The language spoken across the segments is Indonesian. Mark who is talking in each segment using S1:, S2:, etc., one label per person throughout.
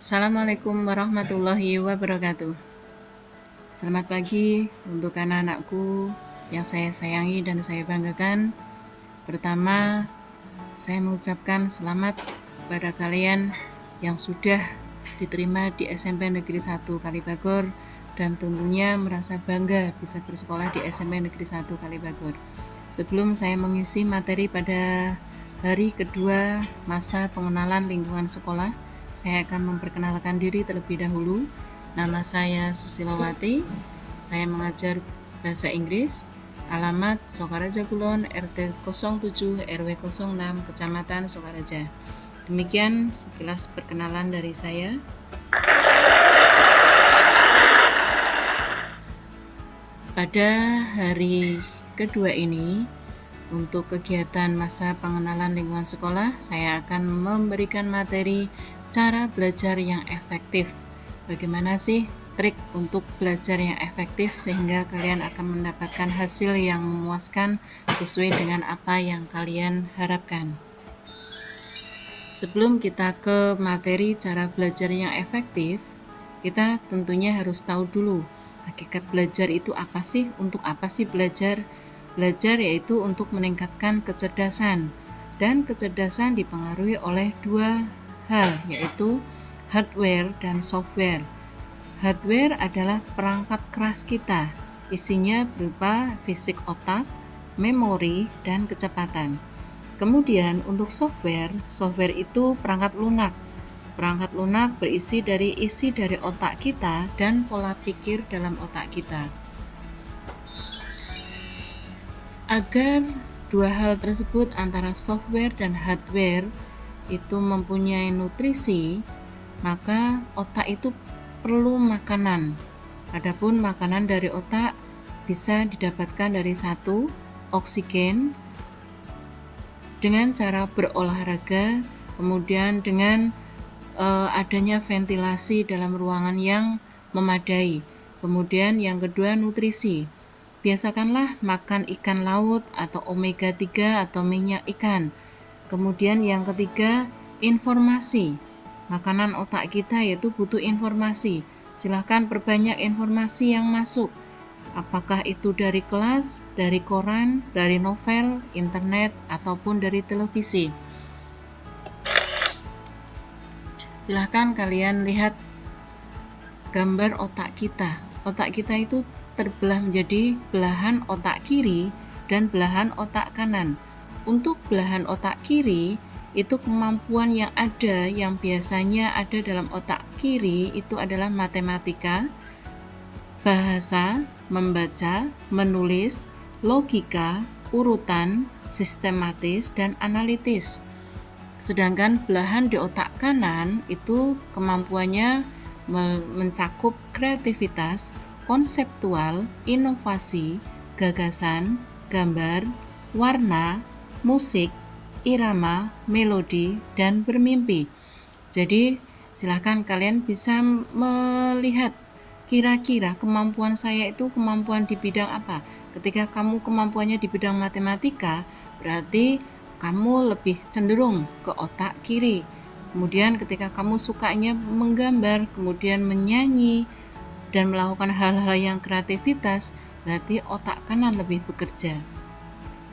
S1: Assalamualaikum warahmatullahi wabarakatuh. Selamat pagi untuk anak-anakku yang saya sayangi dan saya banggakan. Pertama, saya mengucapkan selamat pada kalian yang sudah diterima di SMP Negeri 1 Kalibagor dan tentunya merasa bangga bisa bersekolah di SMP Negeri 1 Kalibagor. Sebelum saya mengisi materi pada hari kedua masa pengenalan lingkungan sekolah, saya akan memperkenalkan diri terlebih dahulu. Nama saya Susilowati, saya mengajar bahasa Inggris, alamat Sokaraja Kulon, RT 07 RW 06, Kecamatan Sokaraja. Demikian sekilas perkenalan dari saya. Pada hari kedua ini, untuk kegiatan masa pengenalan lingkungan sekolah, saya akan memberikan materi cara belajar yang efektif. Bagaimana sih trik untuk belajar yang efektif sehingga kalian akan mendapatkan hasil yang memuaskan sesuai dengan apa yang kalian harapkan. Sebelum kita ke materi cara belajar yang efektif, kita tentunya harus tahu dulu hakikat belajar itu apa sih, untuk apa sih belajar. Belajar yaitu untuk meningkatkan kecerdasan, dan kecerdasan dipengaruhi oleh dua hal, yaitu hardware dan software. Hardware adalah perangkat keras kita, isinya berupa fisik otak, memori, dan kecepatan. Kemudian untuk software itu perangkat lunak. Perangkat lunak berisi dari isi dari otak kita dan pola pikir dalam otak kita. Agar dua hal tersebut antara software dan hardware itu mempunyai nutrisi, maka otak itu perlu makanan. Adapun makanan dari otak bisa didapatkan dari satu, oksigen, dengan cara berolahraga, kemudian dengan adanya ventilasi dalam ruangan yang memadai. Kemudian yang kedua, nutrisi. Biasakanlah makan ikan laut atau omega 3 atau minyak ikan. Kemudian yang ketiga, informasi. Makanan otak kita yaitu butuh informasi. Silahkan perbanyak informasi yang masuk. Apakah itu dari kelas, dari koran, dari novel, internet, ataupun dari televisi. Silahkan kalian lihat gambar otak kita. Otak kita itu terbelah menjadi belahan otak kiri dan belahan otak kanan. Untuk belahan otak kiri, itu kemampuan yang ada yang biasanya ada dalam otak kiri itu adalah matematika, bahasa, membaca, menulis, logika, urutan, sistematis, dan analitis. Sedangkan belahan di otak kanan itu kemampuannya mencakup kreativitas, konseptual, inovasi, gagasan, gambar, warna, musik, irama, melodi, dan bermimpi. Jadi, silahkan kalian bisa melihat kira-kira kemampuan saya itu kemampuan di bidang apa. Ketika kamu kemampuannya di bidang matematika, berarti kamu lebih cenderung ke otak kiri. Kemudian ketika kamu sukanya menggambar, kemudian menyanyi, dan melakukan hal-hal yang kreativitas, berarti otak kanan lebih bekerja.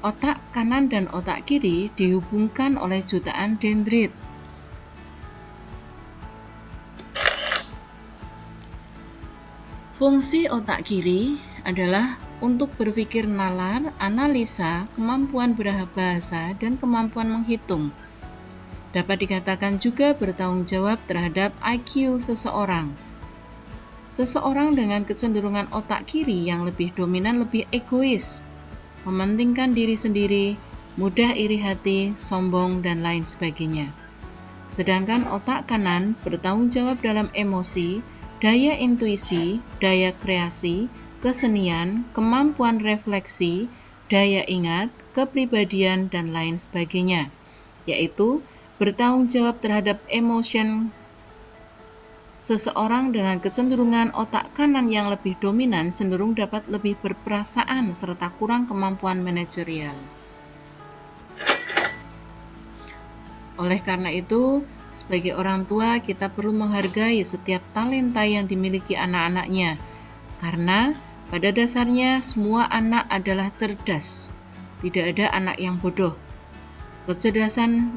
S1: Otak kanan dan otak kiri dihubungkan oleh jutaan dendrit. Fungsi otak kiri adalah untuk berpikir nalar, analisa, kemampuan berbahasa, dan kemampuan menghitung. Dapat dikatakan juga bertanggung jawab terhadap IQ seseorang. Seseorang dengan kecenderungan otak kiri yang lebih dominan lebih egois, mementingkan diri sendiri, mudah iri hati, sombong, dan lain sebagainya. Sedangkan otak kanan bertanggung jawab dalam emosi, daya intuisi, daya kreasi, kesenian, kemampuan refleksi, daya ingat, kepribadian, dan lain sebagainya, yaitu bertanggung jawab terhadap emosi. Seseorang dengan kecenderungan otak kanan yang lebih dominan cenderung dapat lebih berperasaan serta kurang kemampuan manajerial. Oleh karena itu, Sebagai orang tua, kita perlu menghargai setiap talenta yang dimiliki anak-anaknya, karena pada dasarnya semua anak adalah cerdas. Tidak ada anak yang bodoh. Kecerdasan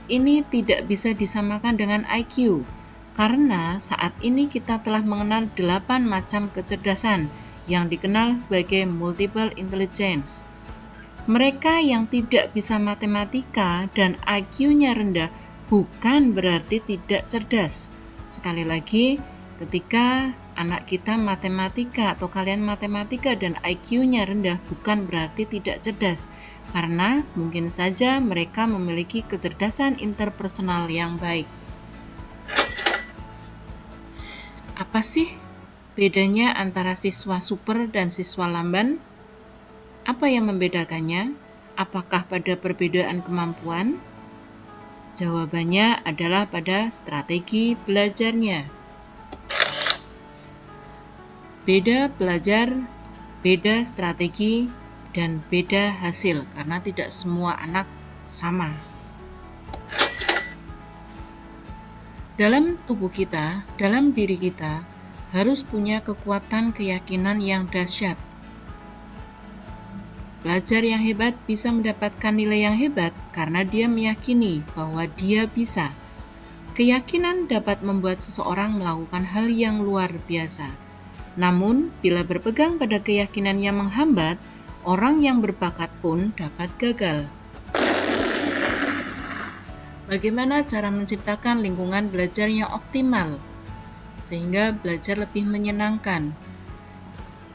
S1: ini tidak bisa disamakan dengan IQ, karena saat ini kita telah mengenal 8 macam kecerdasan yang dikenal sebagai multiple intelligence. Mereka yang tidak bisa matematika dan IQ-nya rendah bukan berarti tidak cerdas. Sekali lagi, ketika anak kita matematika atau kalian matematika dan IQ-nya rendah bukan berarti tidak cerdas, karena mungkin saja mereka memiliki kecerdasan interpersonal yang baik. Apa sih bedanya antara siswa super dan siswa lamban? Apa yang membedakannya? Apakah pada perbedaan kemampuan? Jawabannya adalah pada strategi belajarnya. Beda belajar, beda strategi, dan beda hasil, karena tidak semua anak sama. Dalam tubuh kita, dalam diri kita, harus punya kekuatan keyakinan yang dahsyat. Pelajar yang hebat bisa mendapatkan nilai yang hebat karena dia meyakini bahwa dia bisa. Keyakinan dapat membuat seseorang melakukan hal yang luar biasa. Namun, bila berpegang pada keyakinan yang menghambat, orang yang berbakat pun dapat gagal. Bagaimana cara menciptakan lingkungan belajar yang optimal, sehingga belajar lebih menyenangkan?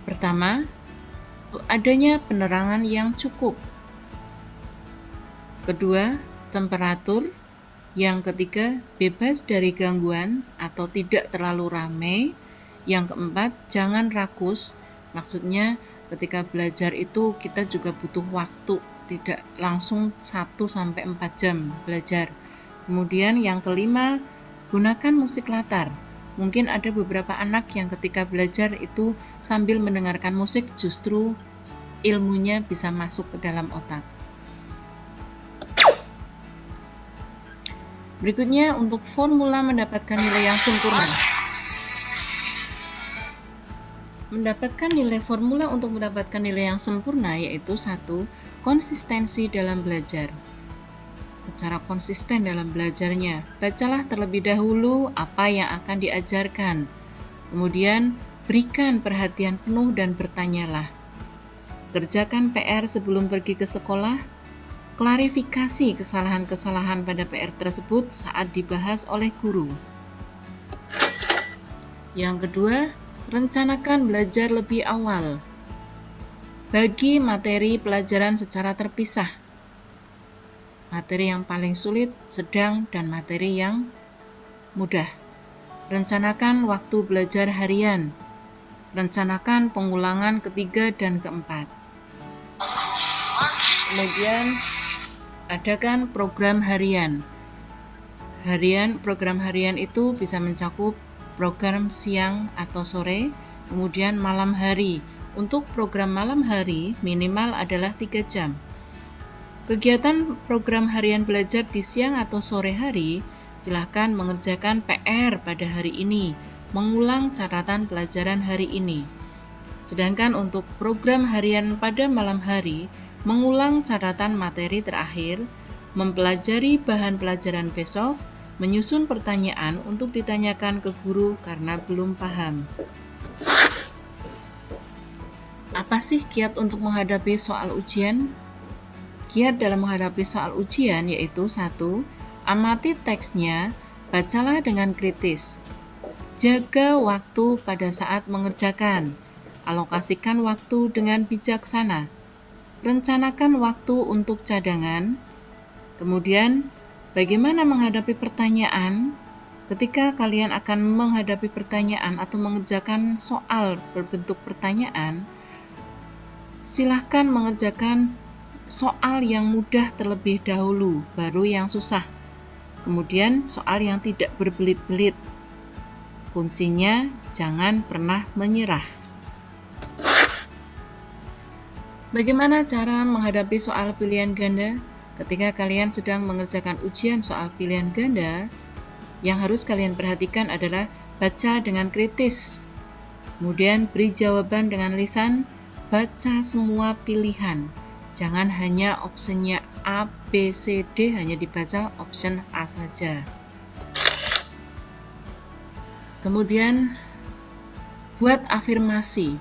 S1: Pertama, adanya penerangan yang cukup. Kedua, temperatur. Yang ketiga, bebas dari gangguan atau tidak terlalu ramai. Yang keempat, jangan rakus. Maksudnya ketika belajar itu kita juga butuh waktu, tidak langsung 1-4 jam belajar. Kemudian yang kelima, gunakan musik latar. Mungkin ada beberapa anak yang ketika belajar itu sambil mendengarkan musik justru ilmunya bisa masuk ke dalam otak. Berikutnya untuk formula mendapatkan nilai yang sempurna. Formula untuk mendapatkan nilai yang sempurna yaitu 1. Konsistensi dalam belajar. Secara konsisten dalam belajarnya, bacalah terlebih dahulu apa yang akan diajarkan. Kemudian, berikan perhatian penuh dan bertanyalah. Kerjakan PR sebelum pergi ke sekolah. Klarifikasi kesalahan-kesalahan pada PR tersebut saat dibahas oleh guru. Yang kedua, rencanakan belajar lebih awal. Bagi materi pelajaran secara terpisah. Materi yang paling sulit, sedang, dan materi yang mudah. Rencanakan waktu belajar harian. Rencanakan pengulangan ketiga dan keempat. Kemudian, adakan program harian. Program harian itu bisa mencakup program siang atau sore, kemudian malam hari. Untuk program malam hari, minimal adalah 3 jam. Kegiatan program harian belajar di siang atau sore hari, silakan mengerjakan PR pada hari ini, mengulang catatan pelajaran hari ini. Sedangkan untuk program harian pada malam hari, mengulang catatan materi terakhir, mempelajari bahan pelajaran besok, menyusun pertanyaan untuk ditanyakan ke guru karena belum paham. Apa sih kiat untuk menghadapi soal ujian? Kiat dalam menghadapi soal ujian yaitu 1. Amati teksnya, bacalah dengan kritis. Jaga waktu pada saat mengerjakan. Alokasikan waktu dengan bijaksana. Rencanakan waktu untuk cadangan. Kemudian, bagaimana menghadapi pertanyaan? Ketika kalian akan menghadapi pertanyaan atau mengerjakan soal berbentuk pertanyaan, silahkan mengerjakan soal yang mudah terlebih dahulu, baru yang susah. Kemudian soal yang tidak berbelit-belit. Kuncinya jangan pernah menyerah. Bagaimana cara menghadapi soal pilihan ganda? Ketika kalian sedang mengerjakan ujian soal pilihan ganda, Yang harus kalian perhatikan adalah baca dengan kritis. Kemudian beri jawaban dengan lisan, baca semua pilihan. Jangan hanya opsinya A, B, C, D, hanya dibaca option A saja. Kemudian buat afirmasi.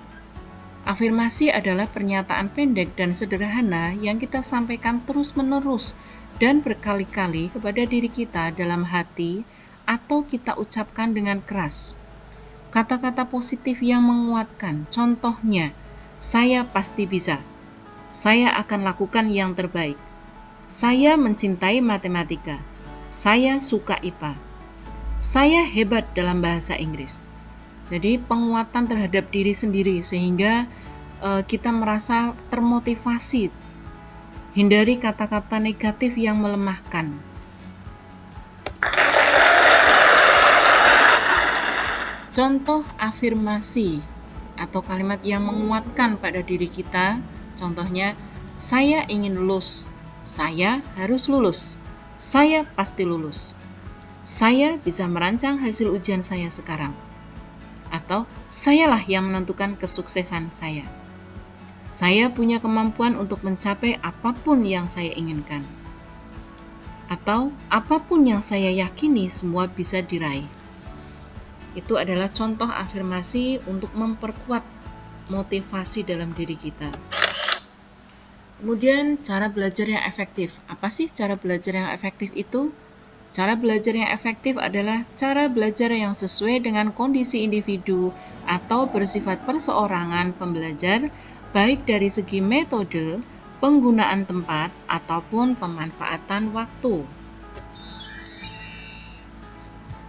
S1: Afirmasi adalah pernyataan pendek dan sederhana yang kita sampaikan terus-menerus dan berkali-kali kepada diri kita dalam hati atau kita ucapkan dengan keras. Kata-kata positif yang menguatkan, contohnya, saya pasti bisa, saya akan lakukan yang terbaik, saya mencintai matematika, saya suka IPA, saya hebat dalam bahasa Inggris. Jadi penguatan terhadap diri sendiri sehingga kita merasa termotivasi. Hindari kata-kata negatif yang melemahkan. Contoh afirmasi atau kalimat yang menguatkan pada diri kita, contohnya, saya ingin lulus, saya harus lulus, saya pasti lulus, saya bisa merancang hasil ujian saya sekarang, atau sayalah yang menentukan kesuksesan saya punya kemampuan untuk mencapai apapun yang saya inginkan, atau apapun yang saya yakini semua bisa diraih. Itu adalah contoh afirmasi untuk memperkuat motivasi dalam diri kita. Kemudian cara belajar yang efektif. Apa sih cara belajar yang efektif itu? Cara belajar yang efektif adalah cara belajar yang sesuai dengan kondisi individu atau bersifat perseorangan pembelajar, baik dari segi metode, penggunaan tempat, ataupun pemanfaatan waktu.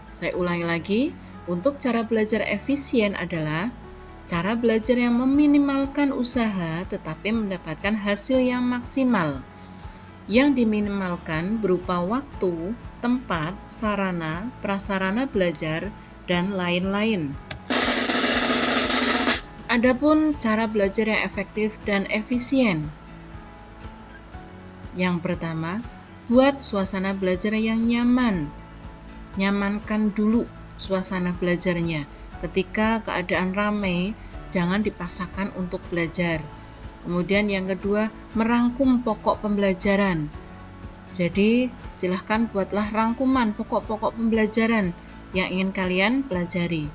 S1: Saya ulangi lagi. Untuk cara belajar efisien adalah cara belajar yang meminimalkan usaha tetapi mendapatkan hasil yang maksimal. Yang diminimalkan berupa waktu, tempat, sarana, prasarana belajar, dan lain-lain. Adapun cara belajar yang efektif dan efisien. Yang pertama, buat suasana belajar yang nyaman. Nyamankan dulu suasana belajarnya. Ketika keadaan ramai, jangan dipaksakan untuk belajar. Kemudian yang kedua, merangkum pokok pembelajaran. Jadi, silahkan buatlah rangkuman pokok-pokok pembelajaran yang ingin kalian pelajari.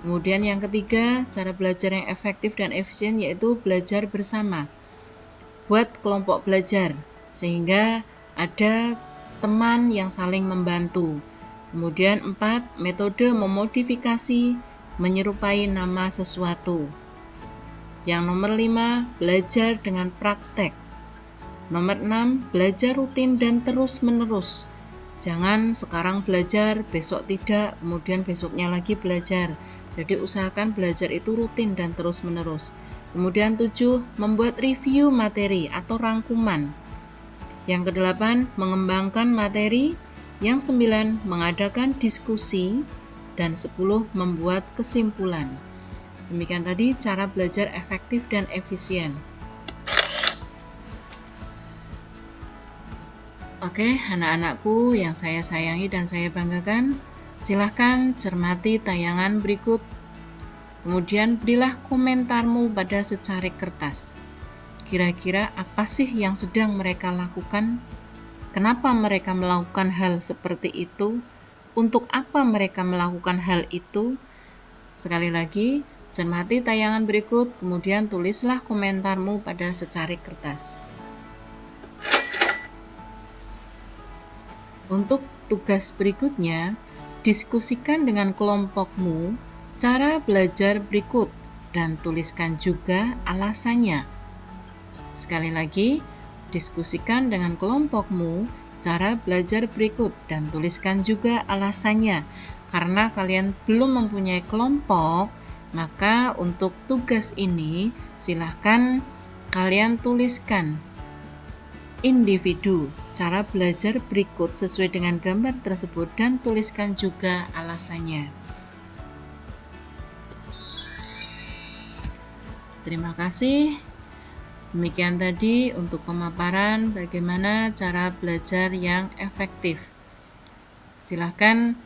S1: Kemudian yang ketiga, cara belajar yang efektif dan efisien yaitu belajar bersama. Buat kelompok belajar, sehingga ada teman yang saling membantu. Kemudian 4, metode memodifikasi, menyerupai nama sesuatu. Yang nomor 5, belajar dengan praktek. Nomor 6, belajar rutin dan terus-menerus. Jangan sekarang belajar, besok tidak, kemudian besoknya lagi belajar. Jadi usahakan belajar itu rutin dan terus-menerus. Kemudian 7, membuat review materi atau rangkuman. Yang ke-8, mengembangkan materi. Yang 9, mengadakan diskusi. Dan 10, membuat kesimpulan. Demikian tadi cara belajar efektif dan efisien. Oke, anak-anakku yang saya sayangi dan saya banggakan, silahkan cermati tayangan berikut. Kemudian berilah komentarmu pada secari kertas. Kira-kira apa sih yang sedang mereka lakukan? Kenapa mereka melakukan hal seperti itu? Untuk apa mereka melakukan hal itu? Sekali lagi, cermati tayangan berikut, kemudian tulislah komentarmu pada secari kertas. Untuk tugas berikutnya, diskusikan dengan kelompokmu cara belajar berikut dan tuliskan juga alasannya. Sekali lagi, diskusikan dengan kelompokmu cara belajar berikut dan tuliskan juga alasannya. Karena kalian belum mempunyai kelompok, maka untuk tugas ini silahkan kalian tuliskan individu cara belajar berikut sesuai dengan gambar tersebut dan tuliskan juga alasannya. Terima kasih. Demikian tadi untuk pemaparan bagaimana cara belajar yang efektif. Silahkan